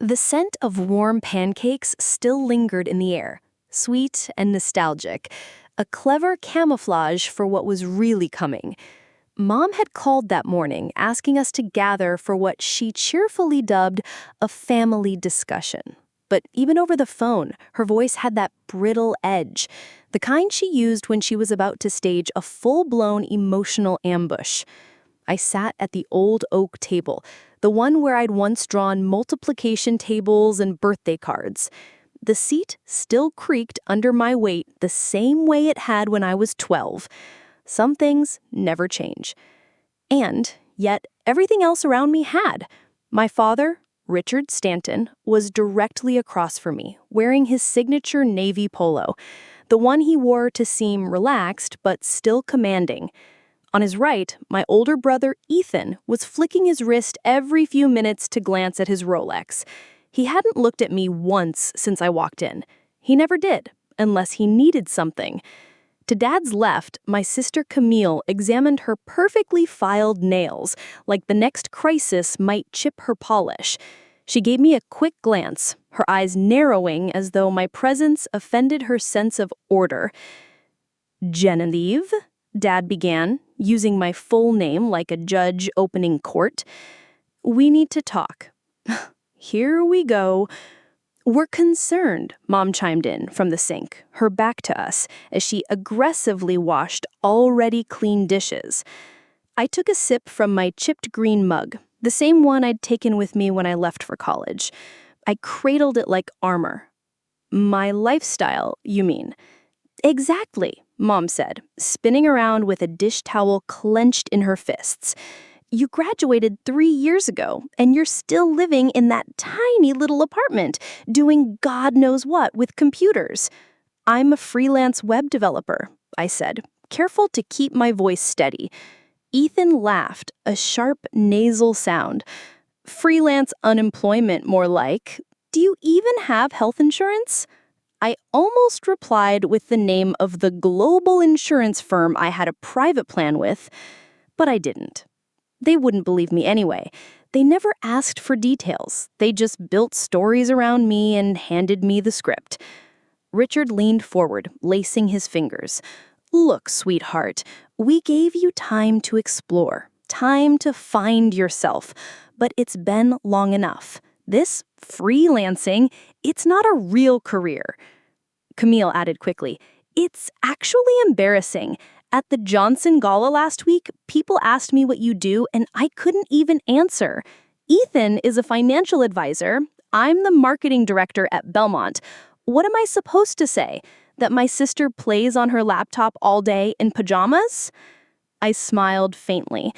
The scent of warm pancakes still lingered in the air, sweet and nostalgic, a clever camouflage for what was really coming. Mom had called that morning, asking us to gather for what she cheerfully dubbed a family discussion. But even over the phone, her voice had that brittle edge, the kind she used when she was about to stage a full-blown emotional ambush. I sat at the old oak table, the one where I'd once drawn multiplication tables and birthday cards. The seat still creaked under my weight the same way it had when I was 12. Some things never change. And yet everything else around me had. My father, Richard Stanton, was directly across from me, wearing his signature navy polo, the one he wore to seem relaxed but still commanding. On his right, my older brother Ethan was flicking his wrist every few minutes to glance at his Rolex. He hadn't looked at me once since I walked in. He never did, unless he needed something. To Dad's left, my sister Camille examined her perfectly filed nails, like the next crisis might chip her polish. She gave me a quick glance, her eyes narrowing as though my presence offended her sense of order. "Genevieve?" Dad began, using my full name like a judge opening court. "We need to talk." "Here we go." "We're concerned," Mom chimed in from the sink, her back to us, as she aggressively washed already clean dishes. I took a sip from my chipped green mug, the same one I'd taken with me when I left for college. I cradled it like armor. "My lifestyle, you mean?" "Exactly," Mom said, spinning around with a dish towel clenched in her fists. "You graduated 3 years ago, and you're still living in that tiny little apartment, doing God knows what with computers." "I'm a freelance web developer," I said, careful to keep my voice steady. Ethan laughed, a sharp nasal sound. "Freelance unemployment, more like. Do you even have health insurance?" I almost replied with the name of the global insurance firm I had a private plan with, but I didn't. They wouldn't believe me anyway. They never asked for details. They just built stories around me and handed me the script. Richard leaned forward, lacing his fingers. "Look, sweetheart, we gave you time to explore, time to find yourself, but it's been long enough. This freelancing, it's not a real career." Camille added quickly, "It's actually embarrassing. At the Johnson Gala last week, people asked me what you do, and I couldn't even answer. Ethan is a financial advisor. I'm the marketing director at Belmont. What am I supposed to say? That my sister plays on her laptop all day in pajamas?" I smiled faintly.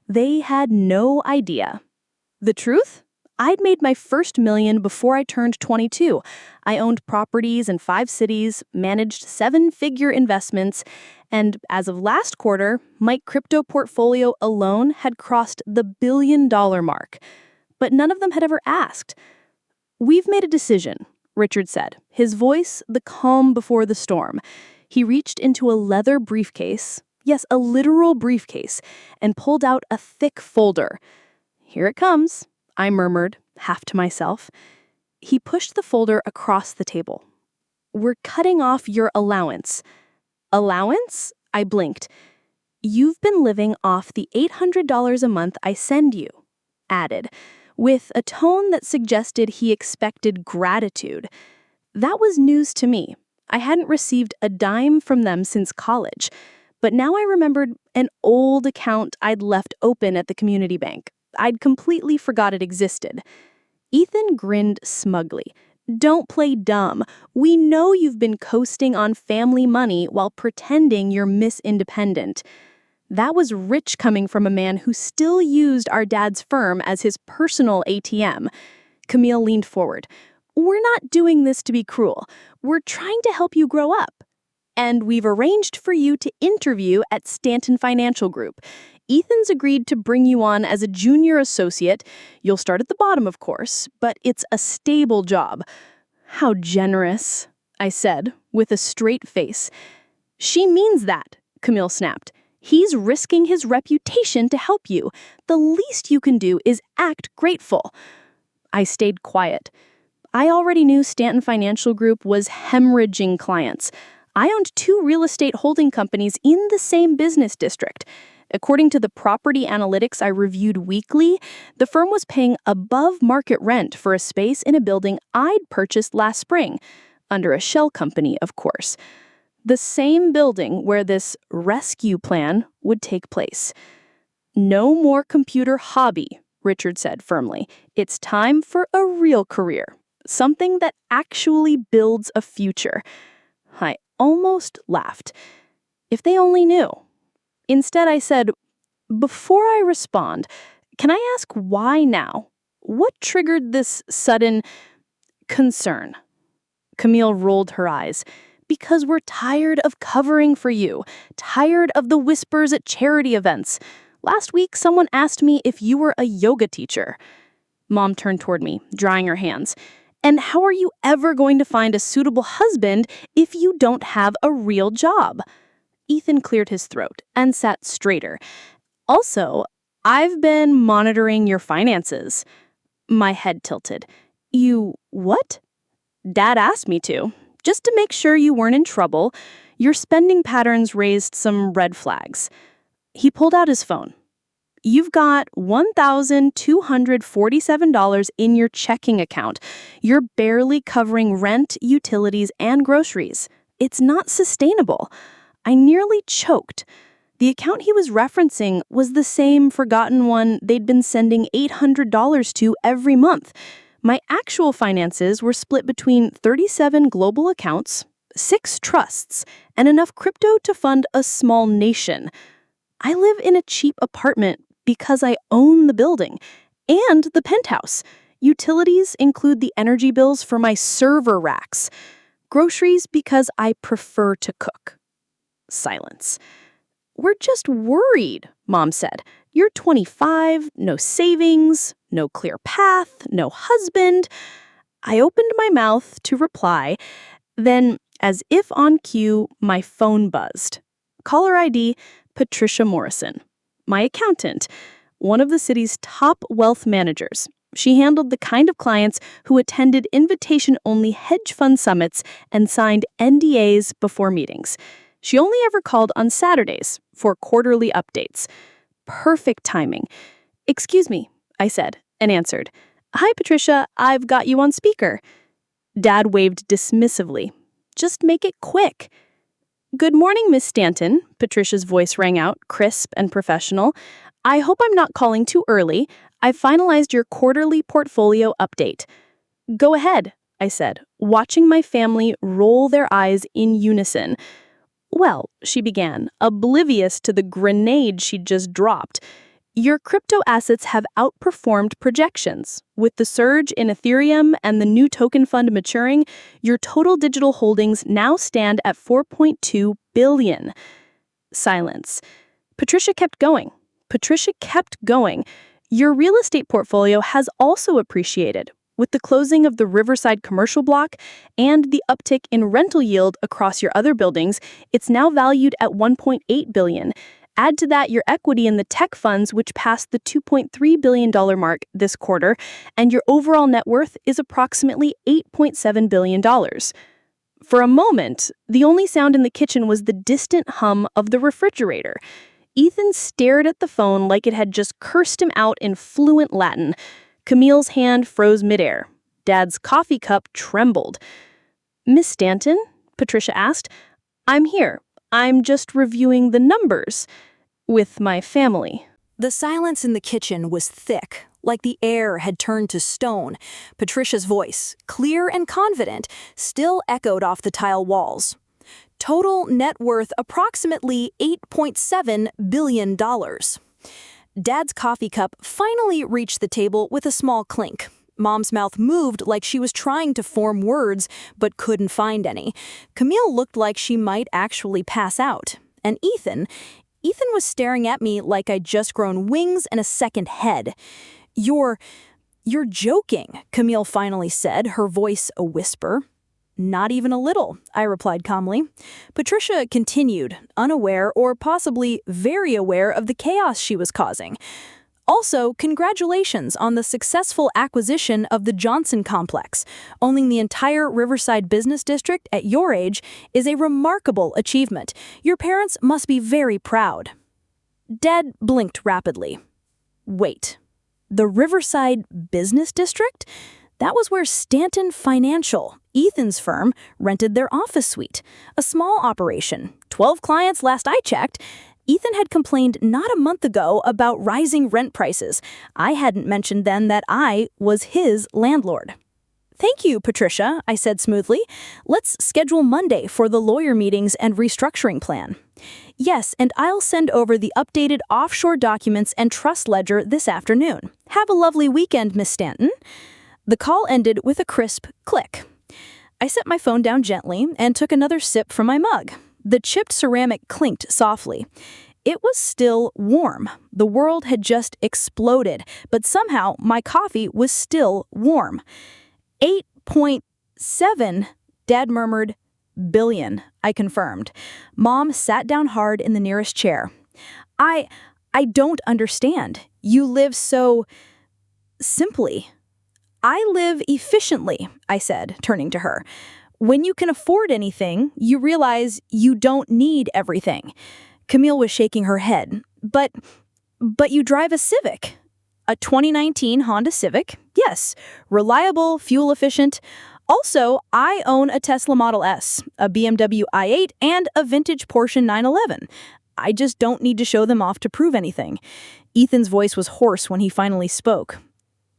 They had no idea. The truth? I'd made my first million before I turned 22. I owned properties in 5 cities, managed 7-figure investments, and as of last quarter, my crypto portfolio alone had crossed the $1 billion mark. But none of them had ever asked. "We've made a decision," Richard said, his voice the calm before the storm. He reached into a leather briefcase, yes, a literal briefcase, and pulled out a thick folder. "Here it comes," I murmured, half to myself. He pushed the folder across the table. "We're cutting off your allowance." "Allowance?" I blinked. "You've been living off the $800 a month I send you," added, with a tone that suggested he expected gratitude. That was news to me. I hadn't received a dime from them since college, but now I remembered an old account I'd left open at the community bank. I'd completely forgot it existed. Ethan grinned smugly. "Don't play dumb. We know you've been coasting on family money while pretending you're Miss Independent." That was rich coming from a man who still used our dad's firm as his personal ATM. Camille leaned forward. "We're not doing this to be cruel. We're trying to help you grow up. And we've arranged for you to interview at Stanton Financial Group. Ethan's agreed to bring you on as a junior associate. You'll start at the bottom, of course, but it's a stable job." "How generous," I said, with a straight face. "She means that," Camille snapped. "He's risking his reputation to help you. The least you can do is act grateful." I stayed quiet. I already knew Stanton Financial Group was hemorrhaging clients. I owned 2 real estate holding companies in the same business district. According to the property analytics I reviewed weekly, the firm was paying above market rent for a space in a building I'd purchased last spring, under a shell company, of course. The same building where this rescue plan would take place. No more computer hobby, Richard said firmly. It's time for a real career, something that actually builds a future. I almost laughed. If they only knew. Instead, I said, before I respond, can I ask why now? What triggered this sudden concern? Camille rolled her eyes. Because we're tired of covering for you, tired of the whispers at charity events. Last week, someone asked me if you were a yoga teacher. Mom turned toward me, drying her hands. And how are you ever going to find a suitable husband if you don't have a real job? Ethan cleared his throat and sat straighter. Also, I've been monitoring your finances. My head tilted. You what? Dad asked me to. Just to make sure you weren't in trouble, your spending patterns raised some red flags. He pulled out his phone. You've got $1,247 in your checking account. You're barely covering rent, utilities, and groceries. It's not sustainable. I nearly choked. The account he was referencing was the same forgotten one they'd been sending $800 to every month. My actual finances were split between 37 global accounts, 6 trusts, and enough crypto to fund a small nation. I live in a cheap apartment because I own the building and the penthouse. Utilities include the energy bills for my server racks. Groceries because I prefer to cook. Silence. We're just worried, Mom said. You're 25, no savings, no clear path, no husband. I opened my mouth to reply. Then, as if on cue, my phone buzzed. Caller ID, Patricia Morrison. My accountant, one of the city's top wealth managers. She handled the kind of clients who attended invitation-only hedge fund summits and signed NDAs before meetings. She only ever called on Saturdays for quarterly updates. Perfect timing. Excuse me, I said, and answered. Hi, Patricia, I've got you on speaker. Dad waved dismissively. Just make it quick. Good morning, Miss Stanton, Patricia's voice rang out, crisp and professional. I hope I'm not calling too early. I've finalized your quarterly portfolio update. Go ahead, I said, watching my family roll their eyes in unison. Well, she began, oblivious to the grenade she'd just dropped. Your crypto assets have outperformed projections. With the surge in Ethereum and the new token fund maturing, your total digital holdings now stand at $4.2 billion. Silence. Patricia kept going. Your real estate portfolio has also appreciated. With the closing of the Riverside commercial block and the uptick in rental yield across your other buildings, it's now valued at $1.8 billion. Add to that your equity in the tech funds, which passed the $2.3 billion mark this quarter, and your overall net worth is approximately $8.7 billion. For a moment, the only sound in the kitchen was the distant hum of the refrigerator. Ethan stared at the phone like it had just cursed him out in fluent Latin. Camille's hand froze midair. Dad's coffee cup trembled. Miss Stanton? Patricia asked. I'm here. I'm just reviewing the numbers with my family. The silence in the kitchen was thick, like the air had turned to stone. Patricia's voice, clear and confident, still echoed off the tile walls. Total net worth approximately $8.7 billion. Dad's coffee cup finally reached the table with a small clink. Mom's mouth moved like she was trying to form words, but couldn't find any. Camille looked like she might actually pass out. And Ethan was staring at me like I'd just grown wings and a second head. You're joking, Camille finally said, her voice a whisper. Not even a little, I replied calmly. Patricia continued, unaware or possibly very aware of the chaos she was causing. Also, congratulations on the successful acquisition of the Johnson complex. Owning the entire Riverside Business District at your age is a remarkable achievement. Your parents must be very proud. Dad blinked rapidly. Wait, the Riverside Business District? That was where Stanton Financial, Ethan's firm, rented their office suite. A small operation, 12 clients last I checked. Ethan had complained not a month ago about rising rent prices. I hadn't mentioned then that I was his landlord. Thank you, Patricia, I said smoothly. Let's schedule Monday for the lawyer meetings and restructuring plan. Yes, and I'll send over the updated offshore documents and trust ledger this afternoon. Have a lovely weekend, Miss Stanton. The call ended with a crisp click. I set my phone down gently and took another sip from my mug. The chipped ceramic clinked softly. It was still warm. The world had just exploded, but somehow my coffee was still warm. 8.7, Dad murmured. Billion, I confirmed. Mom sat down hard in the nearest chair. I don't understand. You live so simply. I live efficiently, I said, turning to her. When you can afford anything, you realize you don't need everything. Camille was shaking her head. But you drive a Civic. A 2019 Honda Civic, yes. Reliable, fuel efficient. Also, I own a Tesla Model S, a BMW i8, and a vintage Porsche 911. I just don't need to show them off to prove anything. Ethan's voice was hoarse when he finally spoke.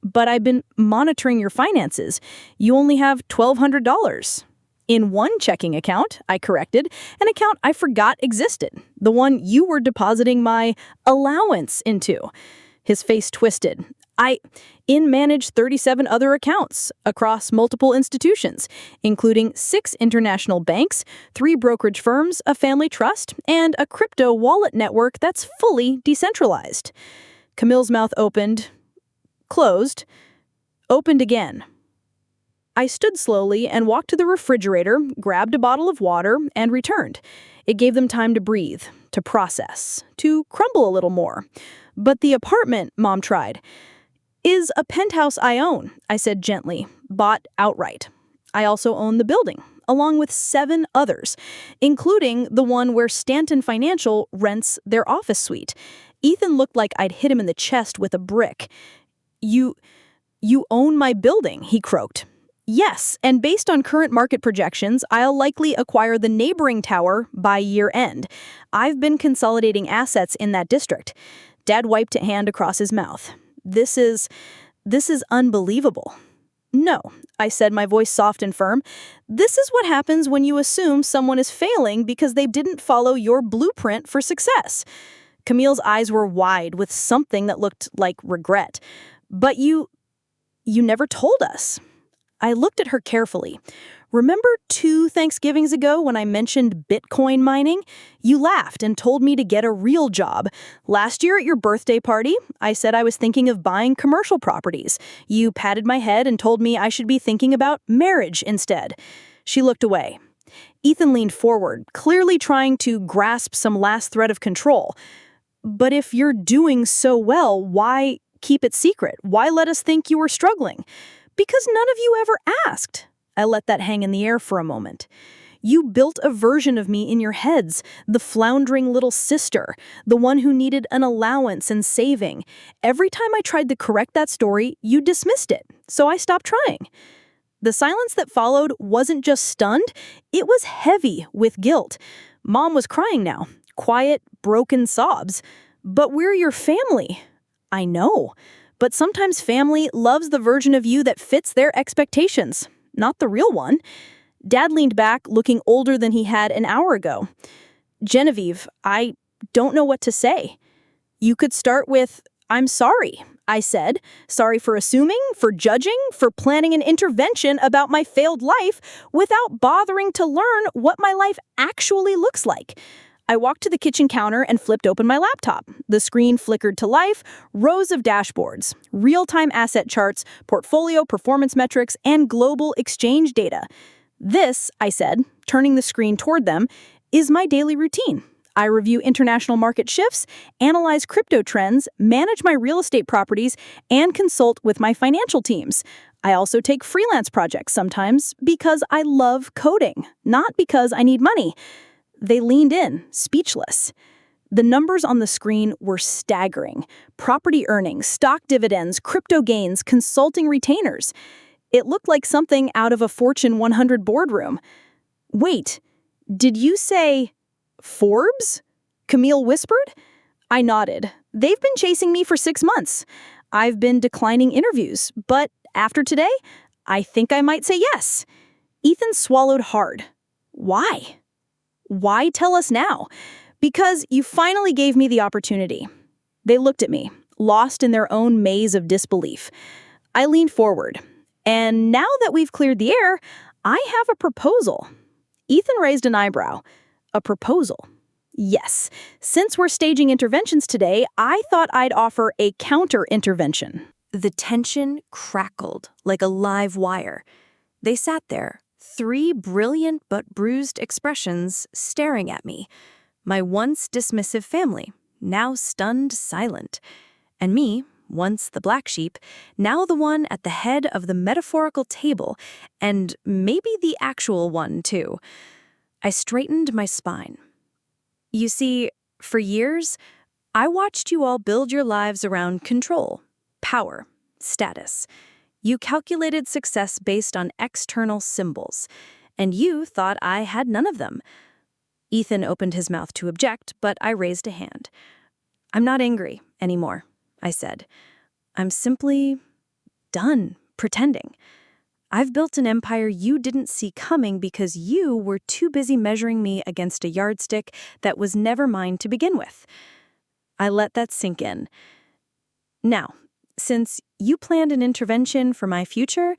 But I've been monitoring your finances. You only have $1,200. In one checking account, I corrected, an account I forgot existed, the one you were depositing my allowance into. His face twisted. I manage 37 other accounts across multiple institutions, including 6 international banks, 3 brokerage firms, a family trust, and a crypto wallet network that's fully decentralized. Camille's mouth opened, closed, opened again. I stood slowly and walked to the refrigerator, grabbed a bottle of water, and returned. It gave them time to breathe, to process, to crumble a little more. But the apartment, Mom tried, is a penthouse I own, I said gently, bought outright. I also own the building, along with 7 others, including the one where Stanton Financial rents their office suite. Ethan looked like I'd hit him in the chest with a brick. You own my building, he croaked. Yes, and based on current market projections, I'll likely acquire the neighboring tower by year end. I've been consolidating assets in that district. Dad wiped a hand across his mouth. This is unbelievable. No, I said, my voice soft and firm. This is what happens when you assume someone is failing because they didn't follow your blueprint for success. Camille's eyes were wide with something that looked like regret. But you never told us. I looked at her carefully. Remember 2 Thanksgivings ago when I mentioned Bitcoin mining? You laughed and told me to get a real job. Last year at your birthday party, I said I was thinking of buying commercial properties. You patted my head and told me I should be thinking about marriage instead. She looked away. Ethan leaned forward, clearly trying to grasp some last thread of control. But if you're doing so well, why keep it secret? Why let us think you were struggling? Because none of you ever asked. I let that hang in the air for a moment. You built a version of me in your heads, the floundering little sister, the one who needed an allowance and saving. Every time I tried to correct that story, you dismissed it, so I stopped trying. The silence that followed wasn't just stunned, it was heavy with guilt. Mom was crying now, quiet, broken sobs. But we're your family. I know. But sometimes family loves the version of you that fits their expectations, not the real one. Dad leaned back, looking older than he had an hour ago. Genevieve, I don't know what to say. You could start with, I'm sorry, I said. Sorry for assuming, for judging, for planning an intervention about my failed life without bothering to learn what my life actually looks like. I walked to the kitchen counter and flipped open my laptop. The screen flickered to life, rows of dashboards, real-time asset charts, portfolio performance metrics, and global exchange data. This, I said, turning the screen toward them, is my daily routine. I review international market shifts, analyze crypto trends, manage my real estate properties, and consult with my financial teams. I also take freelance projects sometimes because I love coding, not because I need money. They leaned in, speechless. The numbers on the screen were staggering. Property earnings, stock dividends, crypto gains, consulting retainers. It looked like something out of a Fortune 100 boardroom. Wait, did you say Forbes? Camille whispered. I nodded. They've been chasing me for 6 months. I've been declining interviews, but after today, I think I might say yes. Ethan swallowed hard. Why? Why tell us now? Because you finally gave me the opportunity. They looked at me, lost in their own maze of disbelief. I leaned forward. And now that we've cleared the air, I have a proposal. Ethan raised an eyebrow. A proposal? Yes. Since we're staging interventions today, I thought I'd offer a counter-intervention. The tension crackled like a live wire. They sat there, 3 brilliant but bruised expressions staring at me. My once dismissive family, now stunned silent. And me, once the black sheep, now the one at the head of the metaphorical table, and maybe the actual one, too. I straightened my spine. You see, for years, I watched you all build your lives around control, power, status. You calculated success based on external symbols, and you thought I had none of them. Ethan opened his mouth to object, but I raised a hand. I'm not angry anymore, I said. I'm simply done pretending. I've built an empire you didn't see coming because you were too busy measuring me against a yardstick that was never mine to begin with. I let that sink in. Now, since you planned an intervention for my future,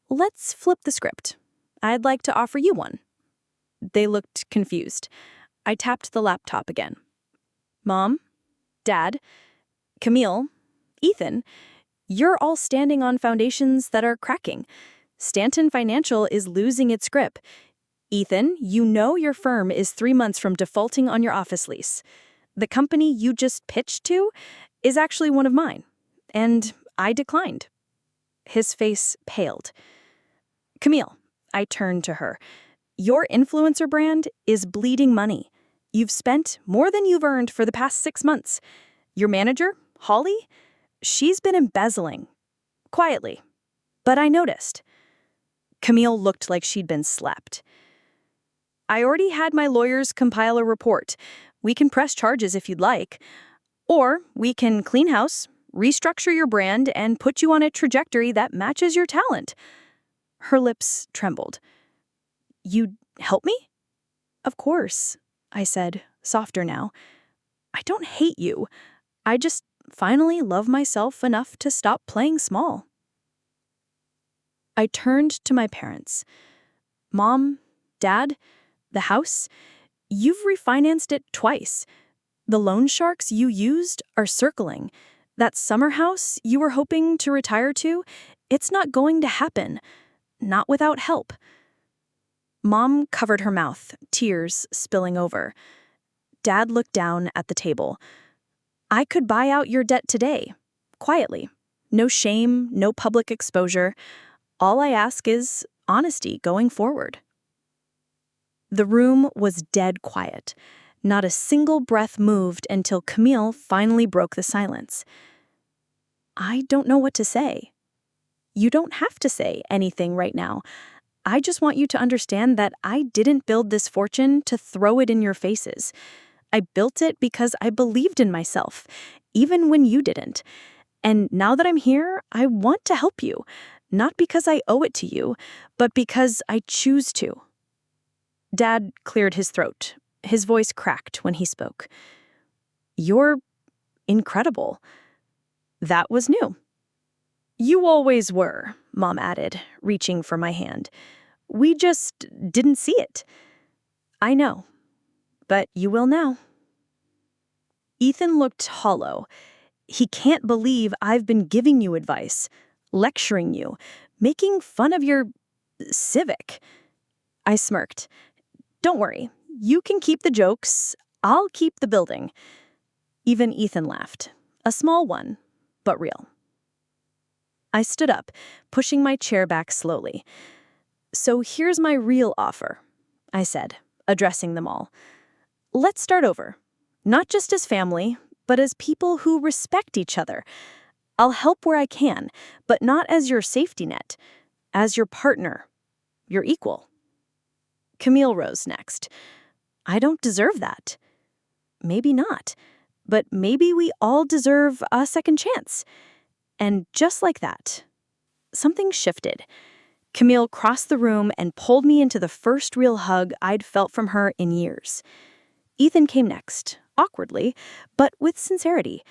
let's flip the script. I'd like to offer you one. They looked confused. I tapped the laptop again. Mom, Dad, Camille, Ethan, you're all standing on foundations that are cracking. Stanton Financial is losing its grip. Ethan, you know your firm is 3 months from defaulting on your office lease. The company you just pitched to is actually one of mine, and I declined. His face paled. Camille, I turned to her. Your influencer brand is bleeding money. You've spent more than you've earned for the past 6 months. Your manager, Holly, she's been embezzling. Quietly. But I noticed. Camille looked like she'd been slapped. I already had my lawyers compile a report. We can press charges if you'd like. Or we can clean house, restructure your brand, and put you on a trajectory that matches your talent. Her lips trembled. You'd help me? Of course, I said, softer now. I don't hate you. I just finally love myself enough to stop playing small. I turned to my parents. Mom, Dad, the house, you've refinanced it twice. The loan sharks you used are circling. That summer house you were hoping to retire to, it's not going to happen. Not without help. Mom covered her mouth, tears spilling over. Dad looked down at the table. I could buy out your debt today, quietly. No shame, no public exposure. All I ask is honesty going forward. The room was dead quiet. Not a single breath moved until Camille finally broke the silence. I don't know what to say. You don't have to say anything right now. I just want you to understand that I didn't build this fortune to throw it in your faces. I built it because I believed in myself, even when you didn't. And now that I'm here, I want to help you, not because I owe it to you, but because I choose to. Dad cleared his throat. His voice cracked when he spoke. You're incredible. That was new. You always were, Mom added, reaching for my hand. We just didn't see it. I know, but you will now. Ethan looked hollow. He can't believe I've been giving you advice, lecturing you, making fun of your civic. I smirked. Don't worry, you can keep the jokes. I'll keep the building. Even Ethan laughed. A small one, but real. I stood up, pushing my chair back slowly. So here's my real offer, I said, addressing them all. Let's start over. Not just as family, but as people who respect each other. I'll help where I can, but not as your safety net. As your partner. Your equal. Camille rose next. I don't deserve that. Maybe not. But maybe we all deserve a second chance. And just like that, something shifted. Camille crossed the room and pulled me into the first real hug I'd felt from her in years. Ethan came next, awkwardly, but with sincerity.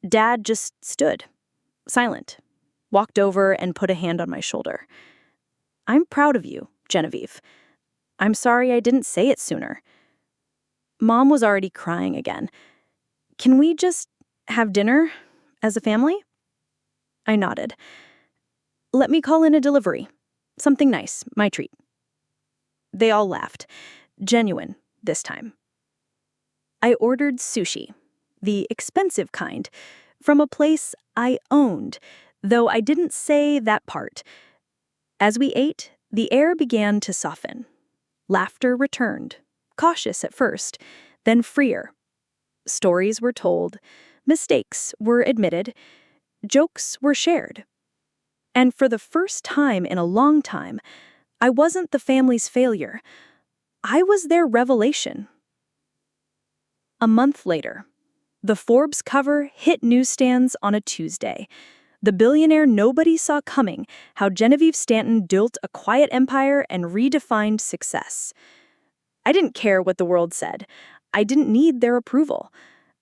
Dad just stood, silent, walked over and put a hand on my shoulder. I'm proud of you, Genevieve. I'm sorry I didn't say it sooner. Mom was already crying again. Can we just have dinner as a family? I nodded. Let me call in a delivery. Something nice, my treat. They all laughed. Genuine, this time. I ordered sushi, the expensive kind, from a place I owned, though I didn't say that part. As we ate, the air began to soften. Laughter returned, cautious at first, then freer. Stories were told, mistakes were admitted, jokes were shared. And for the first time in a long time, I wasn't the family's failure. I was their revelation. A month later, the Forbes cover hit newsstands on a Tuesday. The billionaire nobody saw coming, how Genevieve Stanton built a quiet empire and redefined success. I didn't care what the world said. I didn't need their approval.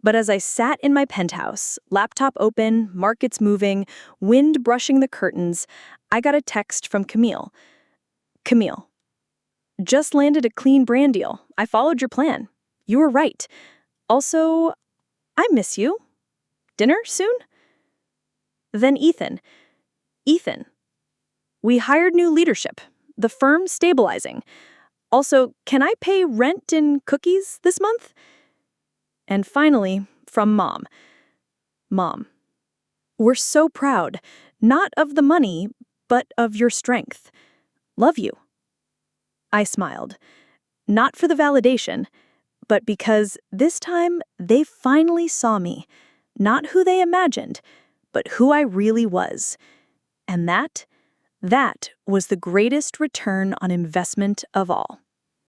But as I sat in my penthouse, laptop open, markets moving, wind brushing the curtains, I got a text from Camille. Camille, just landed a clean brand deal. I followed your plan. You were right. Also, I miss you. Dinner soon? Then Ethan. Ethan. We hired new leadership. The firm's stabilizing. Also, can I pay rent in cookies this month? And finally, from Mom. Mom, we're so proud, not of the money, but of your strength. Love you. I smiled. Not for the validation, but because this time they finally saw me. Not who they imagined, but who I really was. And that was the greatest return on investment of all.